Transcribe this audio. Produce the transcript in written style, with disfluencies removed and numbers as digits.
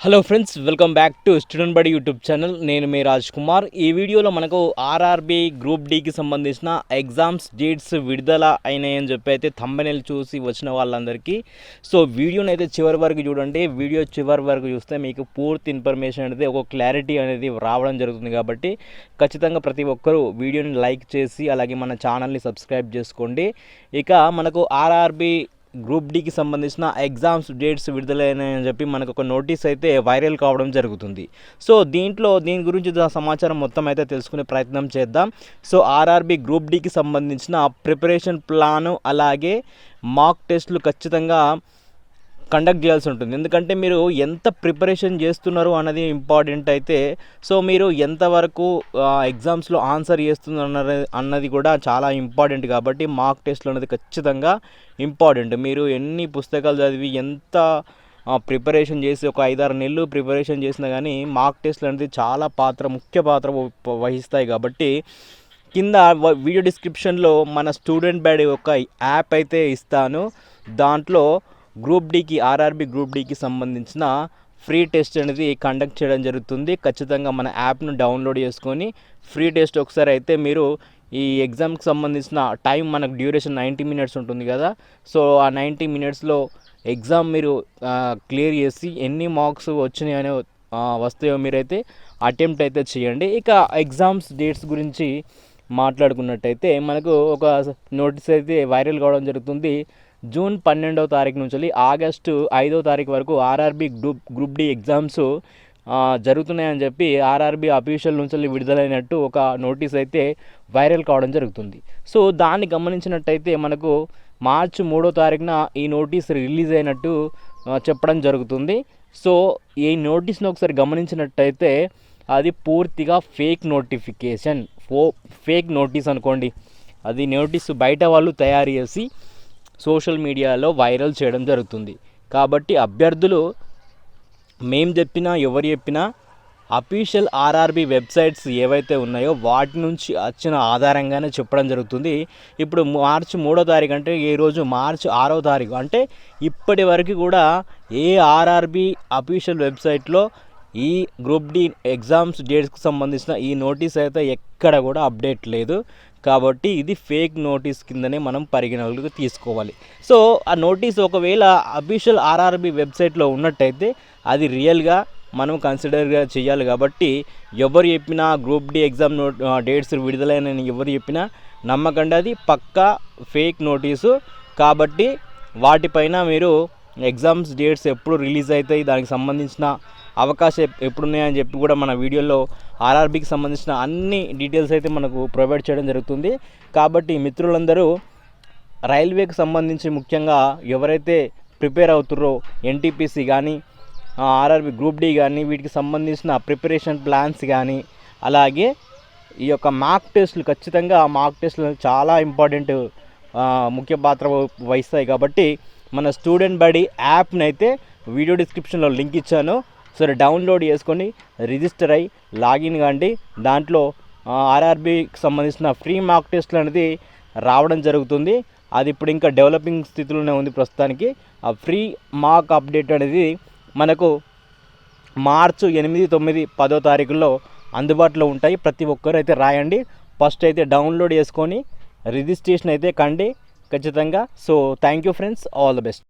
Hello friends, welcome back to student బడి YouTube channel. నేను మీ రాజ్ కుమార్. ఈ వీడియోలో మనకు ఆర్ఆర్బీ గ్రూప్ డీకి సంబంధించిన ఎగ్జామ్స్ డేట్స్ విడుదల అయినాయని చెప్పి అయితే థంబ్నెయిల్ చూసి వచ్చిన వాళ్ళందరికీ వీడియోని అయితే చివరి వరకు చూడండి. వీడియో చివరి వరకు చూస్తే మీకు పూర్తి ఇన్ఫర్మేషన్ అనేది ఒక క్లారిటీ అనేది రావడం జరుగుతుంది. కాబట్టి ఖచ్చితంగా ప్రతి ఒక్కరూ వీడియోని లైక్ చేసి అలాగే మన ఛానల్ని సబ్స్క్రైబ్ చేసుకోండి. ఇక మనకు ఆర్ఆర్బీ గ్రూప్ డీకి సంబంధించిన ఎగ్జామ్స్ డేట్స్ విడుదలైనాయని చెప్పి మనకు ఒక నోటీస్ అయితే వైరల్ కావడం జరుగుతుంది. దీని గురించి సమాచారం మొత్తం అయితే తెలుసుకునే ప్రయత్నం చేద్దాం. ఆర్ఆర్బీ గ్రూప్ డీకి సంబంధించిన ప్రిపరేషన్ ప్లాను అలాగే మాక్ టెస్టులు ఖచ్చితంగా కండక్ట్ చేయాల్సి ఉంటుంది. ఎందుకంటే మీరు ఎంత ప్రిపరేషన్ చేస్తున్నారు అన్నది ఇంపార్టెంట్. అయితే మీరు ఎంతవరకు ఎగ్జామ్స్లో ఆన్సర్ చేస్తున్నారు అన్నది కూడా చాలా ఇంపార్టెంట్. కాబట్టి మాక్ టెస్ట్లు అనేది ఖచ్చితంగా ఇంపార్టెంట్. మీరు ఎన్ని పుస్తకాలు చదివి ఎంత ప్రిపరేషన్ చేసి ఒక 5-6 నెలలు ప్రిపరేషన్ చేసినా కానీ మాక్ టెస్ట్లు అనేది చాలా ముఖ్య పాత్ర వహిస్తాయి. కాబట్టి కింద వీడియో డిస్క్రిప్షన్లో మన స్టూడెంట్ బడి ఒక యాప్ అయితే ఇస్తాను. దాంట్లో గ్రూప్ డీకి ఆర్ఆర్బీ గ్రూప్ డీకి సంబంధించిన ఫ్రీ టెస్ట్ అనేది కండక్ట్ చేయడం జరుగుతుంది. ఖచ్చితంగా మన యాప్ను డౌన్లోడ్ చేసుకొని ఫ్రీ టెస్ట్ ఒకసారి అయితే మీరు ఈ ఎగ్జామ్కి సంబంధించిన టైం మనకు డ్యూరేషన్ 90 మినిట్స్ ఉంటుంది కదా. ఆ 90 మినిట్స్లో ఎగ్జామ్ మీరు క్లియర్ చేసి ఎన్ని మార్క్స్ వచ్చినాయని వస్తాయో మీరైతే అటెంప్ట్ అయితే చేయండి. ఇక ఎగ్జామ్స్ డేట్స్ గురించి మాట్లాడుకున్నట్టయితే మనకు ఒక నోటీస్ అయితే వైరల్ కావడం జరుగుతుంది. జూన్ 12వ తారీఖు నుంచి ఆగస్టు 5వ తారీఖు వరకు ఆర్ఆర్బీ గ్రూప్ డి ఎగ్జామ్స్ జరుగుతున్నాయని చెప్పి ఆర్ఆర్బీ అఫీషియల్ నుంచి విడుదలైనట్టు ఒక నోటీస్ అయితే వైరల్ కావడం జరుగుతుంది. దాన్ని గమనించినట్టయితే మనకు మార్చి 3వ తారీఖున ఈ నోటీస్ రిలీజ్ అయినట్టు చెప్పడం జరుగుతుంది. ఈ నోటీస్ను ఒకసారి గమనించినట్టయితే అది పూర్తిగా ఫేక్ నోటిఫికేషన్, ఫేక్ నోటీస్ అనుకోండి. అది నోటీసు బయట వాళ్ళు తయారు చేసి సోషల్ మీడియాలో వైరల్ చేయడం జరుగుతుంది. కాబట్టి అభ్యర్థులు మేము చెప్పినా ఎవరు చెప్పినా అఫీషియల్ ఆర్ఆర్బీ వెబ్సైట్స్ ఏవైతే ఉన్నాయో వాటి నుంచి వచ్చిన ఆధారంగానే చెప్పడం జరుగుతుంది. ఇప్పుడు మార్చి 3వ తారీఖు అంటే ఈరోజు మార్చి 6వ తారీఖు అంటే ఇప్పటి వరకు కూడా ఏ ఆర్ఆర్బీ అఫీషియల్ వెబ్సైట్లో ఈ గ్రూప్ డి ఎగ్జామ్స్ డేట్స్కి సంబంధించిన ఈ నోటీస్ అయితే ఎక్కడ కూడా అప్డేట్ లేదు. కాబట్టి ఇది ఫేక్ నోటీస్ కిందనే మనం పరిగణలోకి తీసుకోవాలి. ఆ నోటీస్ ఒకవేళ అఫీషియల్ ఆర్ఆర్బీ వెబ్సైట్లో ఉన్నట్టయితే అది రియల్గా మనం కన్సిడర్గా చేయాలి. కాబట్టి ఎవరు చెప్పినా గ్రూప్ డి ఎగ్జామ్ డేట్స్ విడుదలైనని ఎవరు చెప్పినా నమ్మకండి, అది పక్కా ఫేక్ నోటీసు. కాబట్టి వాటిపైన మీరు ఎగ్జామ్స్ డేట్స్ ఎప్పుడు రిలీజ్ అవుతాయి, దానికి సంబంధించిన అవకాశం ఎప్పుడున్నాయని చెప్పి కూడా మన వీడియోలో ఆర్ఆర్బీకి సంబంధించిన అన్ని డీటెయిల్స్ అయితే మనకు ప్రొవైడ్ చేయడం జరుగుతుంది. కాబట్టి మిత్రులందరూ రైల్వేకి సంబంధించి ముఖ్యంగా ఎవరైతే ప్రిపేర్ అవుతారో ఎన్టీపీసీ కానీ ఆర్ఆర్బీ గ్రూప్ డి కానీ వీటికి సంబంధించిన ప్రిపరేషన్ ప్లాన్స్ కానీ అలాగే ఈ యొక్క మాక్ టెస్టులు, ఖచ్చితంగా మాక్ టెస్టులు చాలా ఇంపార్టెంట్, ముఖ్య పాత్ర వహిస్తాయి. కాబట్టి మన స్టూడెంట్ బడి యాప్ని అయితే వీడియో డిస్క్రిప్షన్లో లింక్ ఇచ్చాను. డౌన్లోడ్ చేసుకొని రిజిస్టర్ అయ్యి లాగిన్ కాండి. దాంట్లో ఆర్ఆర్బీకి సంబంధించిన ఫ్రీ మాక్ టెస్ట్లు అనేది రావడం జరుగుతుంది. అది ఇప్పుడు ఇంకా డెవలపింగ్ స్థితిలోనే ఉంది ప్రస్తుతానికి. ఆ ఫ్రీ మాక్ అప్డేట్ అనేది మనకు మార్చి 8, 9, 10వ తారీఖుల్లో అందుబాటులో ఉంటాయి. ప్రతి ఒక్కరు అయితే రాయండి. ఫస్ట్ అయితే డౌన్లోడ్ చేసుకొని రిజిస్ట్రేషన్ అయితే కండి ఖచ్చితంగా. Thank you friends, all the best.